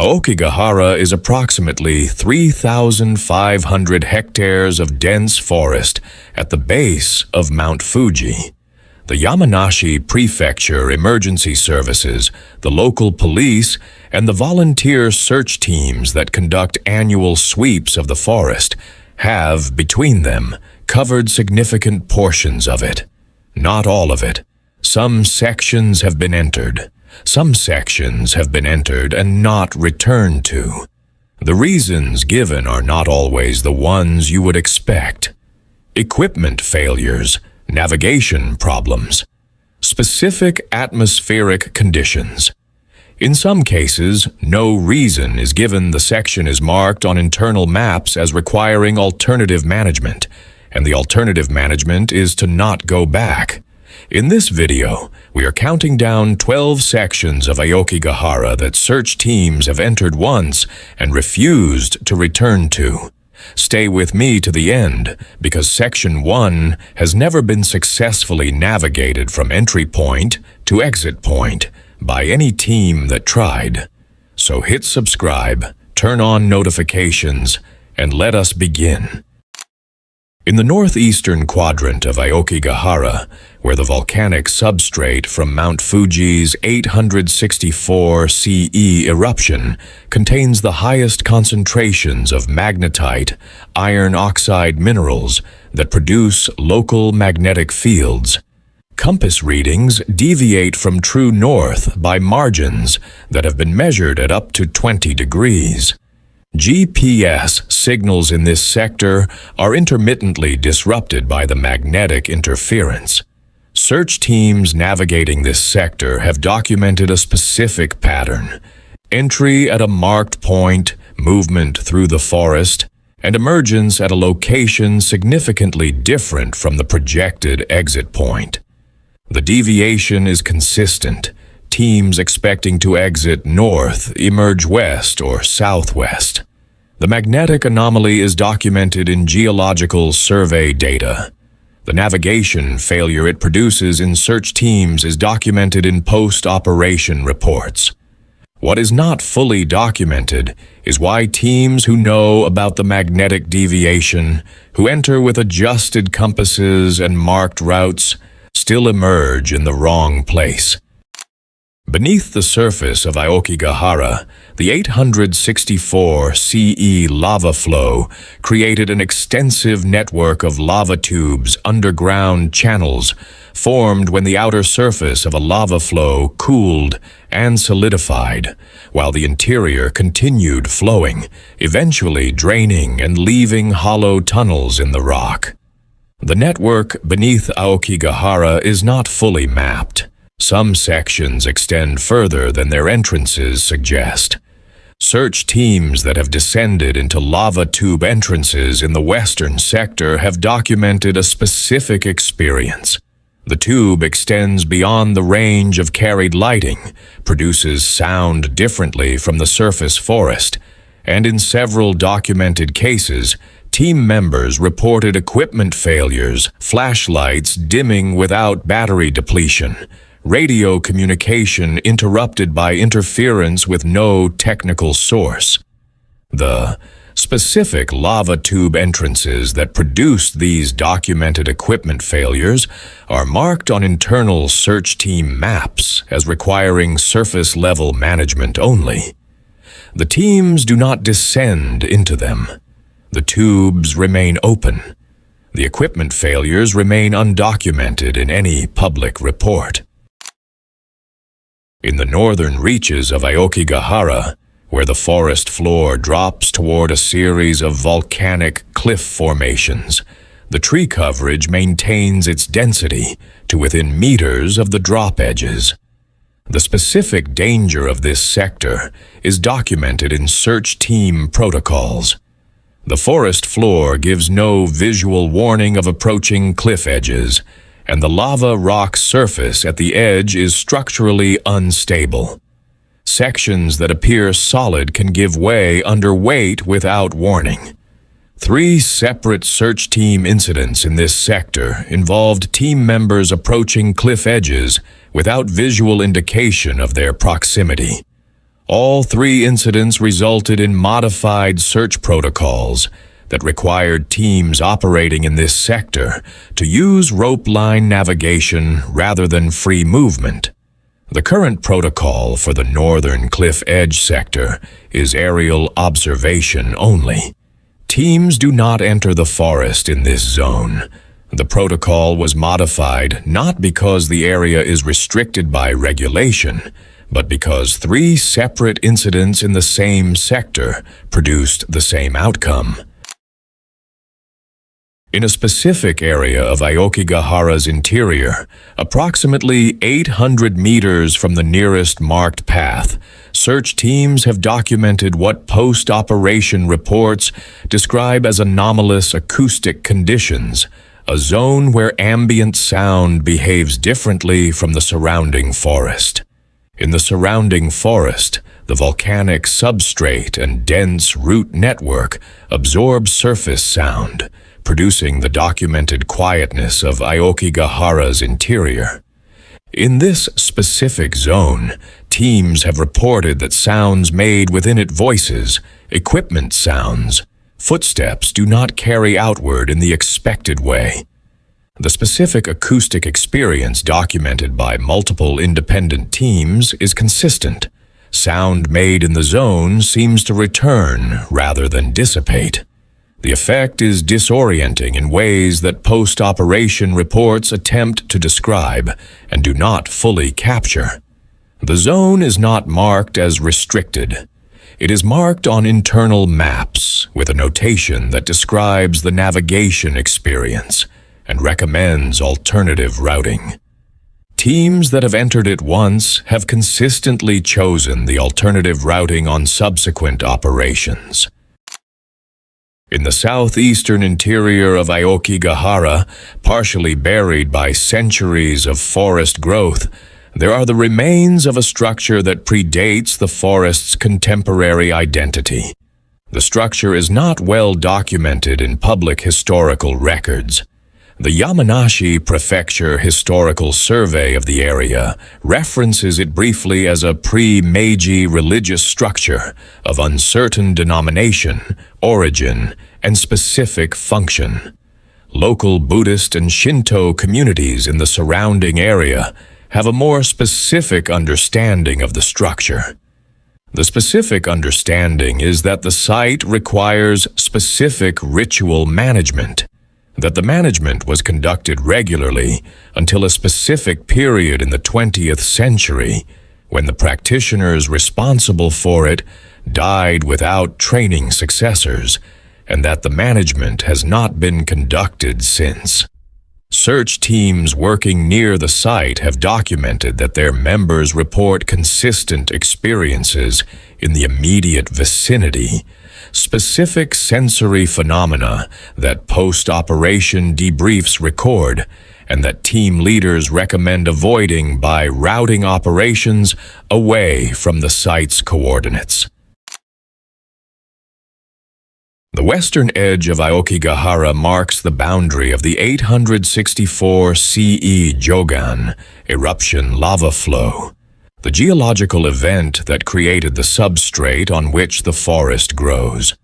Aokigahara is approximately 3,500 hectares of dense forest at the base of Mount Fuji. The Yamanashi Prefecture Emergency Services, the local police, and the volunteer search teams that conduct annual sweeps of the forest have, between them, covered significant portions of it. Not all of it. Some sections have been entered. Some sections have been entered and not returned to. The reasons given are not always the ones you would expect. Equipment failures, navigation problems, specific atmospheric conditions. In some cases, no reason is given. The section is marked on internal maps as requiring alternative management, and the alternative management is to not go back. In this video, we are counting down 12 sections of Aokigahara that search teams have entered once and refused to return to. Stay with me to the end, because Section 1 has never been successfully navigated from entry point to exit point by any team that tried. So hit subscribe, turn on notifications, and let us begin. In the northeastern quadrant of Aokigahara, where the volcanic substrate from Mount Fuji's 864 CE eruption contains the highest concentrations of magnetite, iron oxide minerals that produce local magnetic fields, compass readings deviate from true north by margins that have been measured at up to 20 degrees. GPS signals in this sector are intermittently disrupted by the magnetic interference. Search teams navigating this sector have documented a specific pattern: entry at a marked point, movement through the forest, and emergence at a location significantly different from the projected exit point. The deviation is consistent. Teams expecting to exit north emerge west or southwest. The magnetic anomaly is documented in geological survey data. The navigation failure it produces in search teams is documented in post-operation reports. What is not fully documented is why teams who know about the magnetic deviation, who enter with adjusted compasses and marked routes, still emerge in the wrong place. Beneath the surface of Aokigahara, the 864 CE lava flow created an extensive network of lava tubes, underground channels, formed when the outer surface of a lava flow cooled and solidified, while the interior continued flowing, eventually draining and leaving hollow tunnels in the rock. The network beneath Aokigahara is not fully mapped. Some sections extend further than their entrances suggest. Search teams that have descended into lava tube entrances in the western sector have documented a specific experience. The tube extends beyond the range of carried lighting, produces sound differently from the surface forest, and in several documented cases, team members reported equipment failures, flashlights dimming without battery depletion, radio communication interrupted by interference with no technical source. The specific lava tube entrances that produced these documented equipment failures are marked on internal search team maps as requiring surface-level management only. The teams do not descend into them. The tubes remain open. The equipment failures remain undocumented in any public report. In the northern reaches of Aokigahara, where the forest floor drops toward a series of volcanic cliff formations, the tree coverage maintains its density to within meters of the drop edges. The specific danger of this sector is documented in search team protocols. The forest floor gives no visual warning of approaching cliff edges, and the lava rock surface at the edge is structurally unstable. Sections that appear solid can give way under weight without warning. 3 separate search team incidents in this sector involved team members approaching cliff edges without visual indication of their proximity. All three incidents resulted in modified search protocols that required teams operating in this sector to use rope line navigation rather than free movement. The current protocol for the northern cliff edge sector is aerial observation only. Teams do not enter the forest in this zone. The protocol was modified not because the area is restricted by regulation, but because three separate incidents in the same sector produced the same outcome. In a specific area of Aokigahara's interior, approximately 800 meters from the nearest marked path, search teams have documented what post-operation reports describe as anomalous acoustic conditions, a zone where ambient sound behaves differently from the surrounding forest. In the surrounding forest, the volcanic substrate and dense root network absorb surface sound, producing the documented quietness of Aokigahara's interior. In this specific zone, teams have reported that sounds made within it, voices, equipment sounds, footsteps, do not carry outward in the expected way. The specific acoustic experience documented by multiple independent teams is consistent. Sound made in the zone seems to return rather than dissipate. The effect is disorienting in ways that post-operation reports attempt to describe and do not fully capture. The zone is not marked as restricted. It is marked on internal maps with a notation that describes the navigation experience and recommends alternative routing. Teams that have entered it once have consistently chosen the alternative routing on subsequent operations. In the southeastern interior of Aokigahara, partially buried by centuries of forest growth, there are the remains of a structure that predates the forest's contemporary identity. The structure is not well documented in public historical records. The Yamanashi Prefecture Historical Survey of the area references it briefly as a pre-Meiji religious structure of uncertain denomination, origin, and specific function. Local Buddhist and Shinto communities in the surrounding area have a more specific understanding of the structure. The specific understanding is that the site requires specific ritual management, that the management was conducted regularly until a specific period in the 20th century, when the practitioners responsible for it died without training successors, and that the management has not been conducted since. Search teams working near the site have documented that their members report consistent experiences in the immediate vicinity, specific sensory phenomena that post-operation debriefs record, and that team leaders recommend avoiding by routing operations away from the site's coordinates. The western edge of Aokigahara marks the boundary of the 864 CE Jogan eruption lava flow, the geological event that created the substrate on which the forest grows.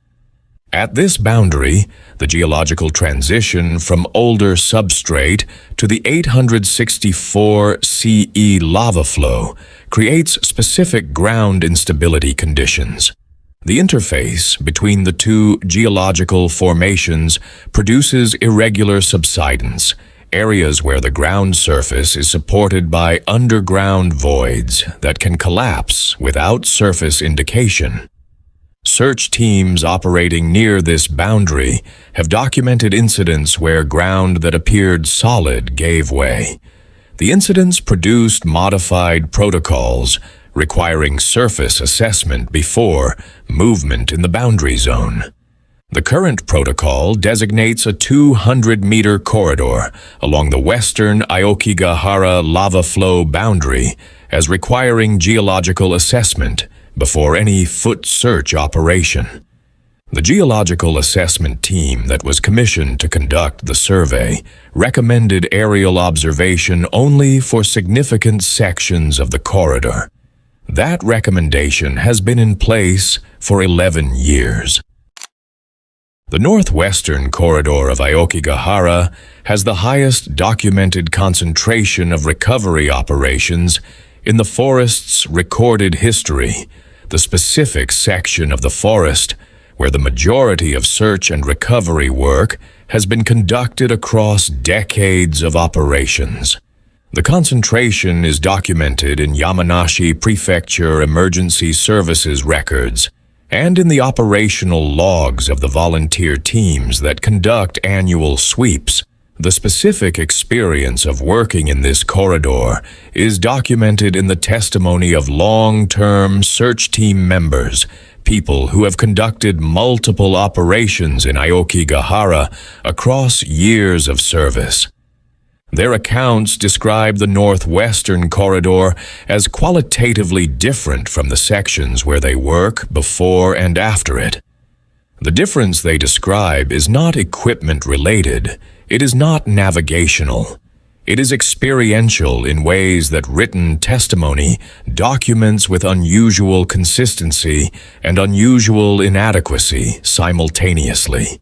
At this boundary, the geological transition from older substrate to the 864 CE lava flow creates specific ground instability conditions. The interface between the two geological formations produces irregular subsidence, areas where the ground surface is supported by underground voids that can collapse without surface indication. Search teams operating near this boundary have documented incidents where ground that appeared solid gave way. The incidents produced modified protocols requiring surface assessment before movement in the boundary zone. The current protocol designates a 200-meter corridor along the western Aokigahara lava flow boundary as requiring geological assessment before any foot search operation. The geological assessment team that was commissioned to conduct the survey recommended aerial observation only for significant sections of the corridor. That recommendation has been in place for 11 years. The Northwestern corridor of Aokigahara has the highest documented concentration of recovery operations in the forest's recorded history, the specific section of the forest where the majority of search and recovery work has been conducted across decades of operations. The concentration is documented in Yamanashi Prefecture Emergency Services records and in the operational logs of the volunteer teams that conduct annual sweeps. The specific experience of working in this corridor is documented in the testimony of long-term search team members, people who have conducted multiple operations in Aokigahara across years of service. Their accounts describe the Northwestern corridor as qualitatively different from the sections where they work before and after it. The difference they describe is not equipment-related. It is not navigational. It is experiential in ways that written testimony documents with unusual consistency and unusual inadequacy simultaneously.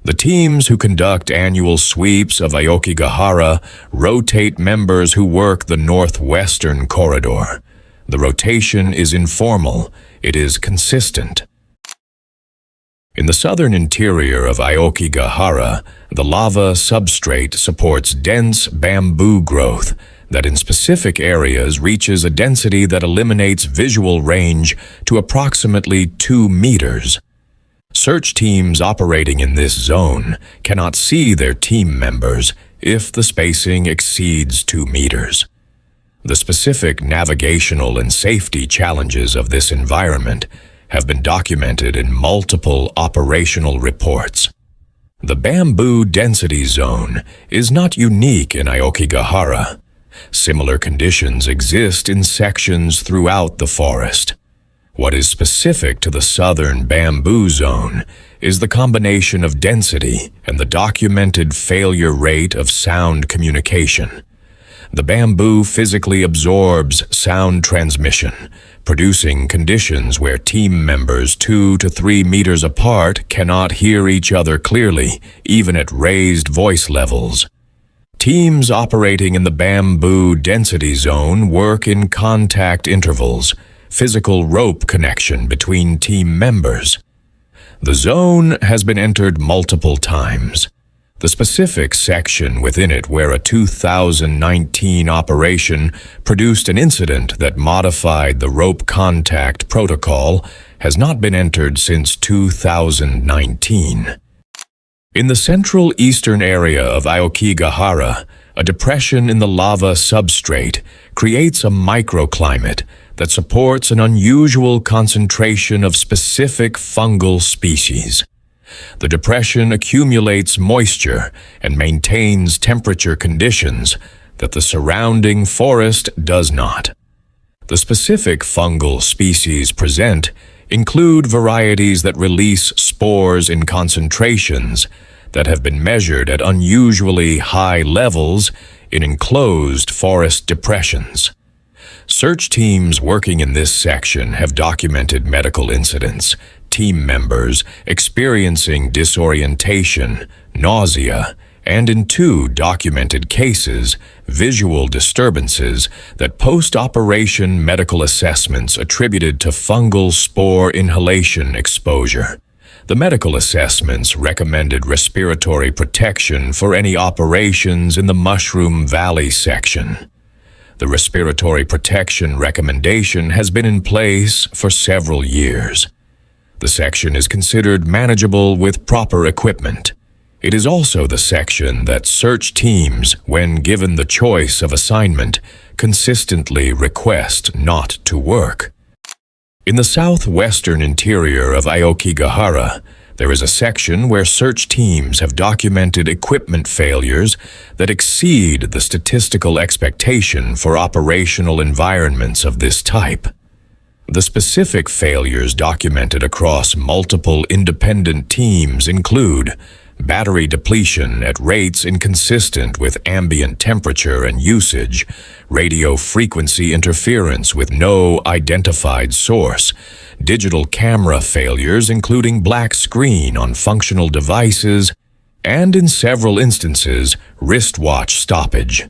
The teams who conduct annual sweeps of Aokigahara rotate members who work the Northwestern corridor. The rotation is informal. It is consistent. In the southern interior of Aokigahara, the lava substrate supports dense bamboo growth that in specific areas reaches a density that eliminates visual range to approximately 2 meters. Search teams operating in this zone cannot see their team members if the spacing exceeds 2 meters. The specific navigational and safety challenges of this environment have been documented in multiple operational reports. The bamboo density zone is not unique in Aokigahara. Similar conditions exist in sections throughout the forest. What is specific to the southern bamboo zone is the combination of density and the documented failure rate of sound communication. The bamboo physically absorbs sound transmission, producing conditions where team members 2 to 3 meters apart cannot hear each other clearly, even at raised voice levels. Teams operating in the bamboo density zone work in contact intervals, physical rope connection between team members. The zone has been entered multiple times. The specific section within it where a 2019 operation produced an incident that modified the rope contact protocol has not been entered since 2019. In the central eastern area of Aokigahara, a depression in the lava substrate creates a microclimate that supports an unusual concentration of specific fungal species. The depression accumulates moisture and maintains temperature conditions that the surrounding forest does not. The specific fungal species present include varieties that release spores in concentrations that have been measured at unusually high levels in enclosed forest depressions. Search teams working in this section have documented medical incidents, team members experiencing disorientation, nausea, and in 2 documented cases, visual disturbances that post-operation medical assessments attributed to fungal spore inhalation exposure. The medical assessments recommended respiratory protection for any operations in the Mushroom Valley section. The respiratory protection recommendation has been in place for several years. The section is considered manageable with proper equipment. It is also the section that search teams, when given the choice of assignment, consistently request not to work. In the southwestern interior of Aokigahara, there is a section where search teams have documented equipment failures that exceed the statistical expectation for operational environments of this type. The specific failures documented across multiple independent teams include battery depletion at rates inconsistent with ambient temperature and usage, radio frequency interference with no identified source, digital camera failures including black screen on functional devices, and in several instances, wristwatch stoppage.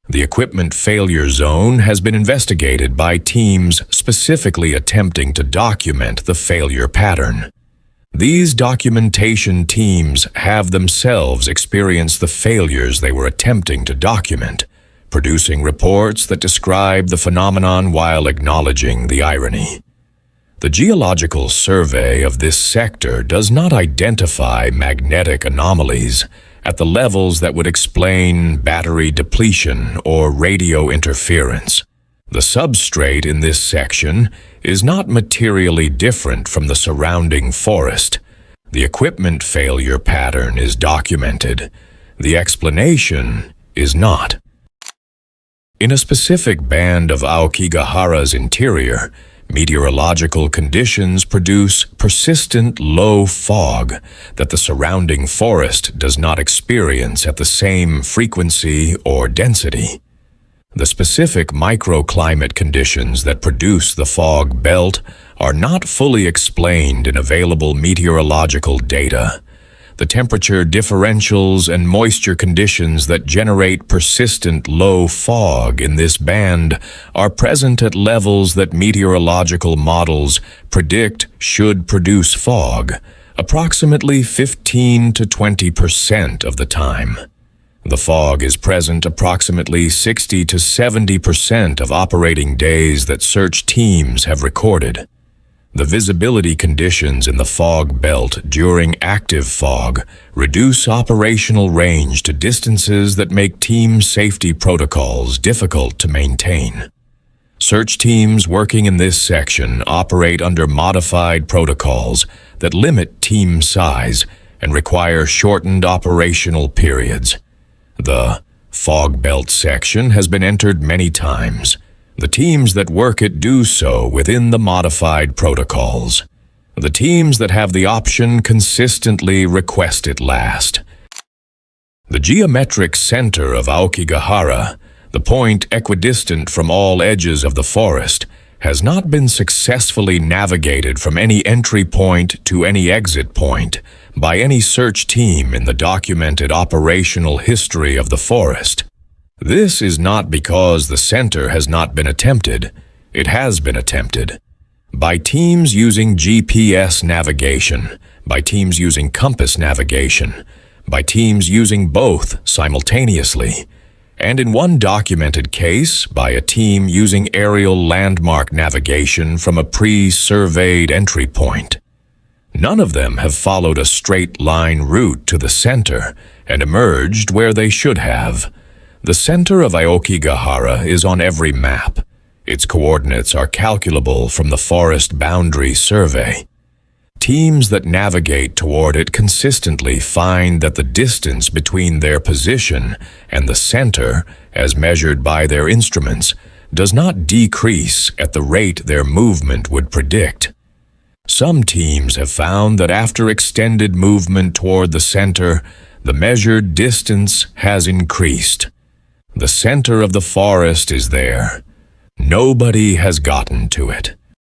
The equipment failure zone has been investigated by teams specifically attempting to document the failure pattern. These documentation teams have themselves experienced the failures they were attempting to document, producing reports that describe the phenomenon while acknowledging the irony. The geological survey of this sector does not identify magnetic anomalies at the levels that would explain battery depletion or radio interference. The substrate in this section is not materially different from the surrounding forest. The equipment failure pattern is documented. The explanation is not. In a specific band of Aokigahara's interior, meteorological conditions produce persistent low fog that the surrounding forest does not experience at the same frequency or density. The specific microclimate conditions that produce the fog belt are not fully explained in available meteorological data. The temperature differentials and moisture conditions that generate persistent low fog in this band are present at levels that meteorological models predict should produce fog, approximately 15 to 20% of the time. The fog is present approximately 60 to 70% of operating days that search teams have recorded. The visibility conditions in the fog belt during active fog reduce operational range to distances that make team safety protocols difficult to maintain. Search teams working in this section operate under modified protocols that limit team size and require shortened operational periods. The fog belt section has been entered many times. The teams that work it do so within the modified protocols. The teams that have the option consistently request it last. The geometric center of Aokigahara, the point equidistant from all edges of the forest, has not been successfully navigated from any entry point to any exit point by any search team in the documented operational history of the forest. This is not because the center has not been attempted. It has been attempted. By teams using GPS navigation, by teams using compass navigation, by teams using both simultaneously, and in one documented case, by a team using aerial landmark navigation from a pre-surveyed entry point. None of them have followed a straight-line route to the center and emerged where they should have. The center of Aokigahara is on every map. Its coordinates are calculable from the forest boundary survey. Teams that navigate toward it consistently find that the distance between their position and the center, as measured by their instruments, does not decrease at the rate their movement would predict. Some teams have found that after extended movement toward the center, the measured distance has increased. The center of the forest is there. Nobody has gotten to it.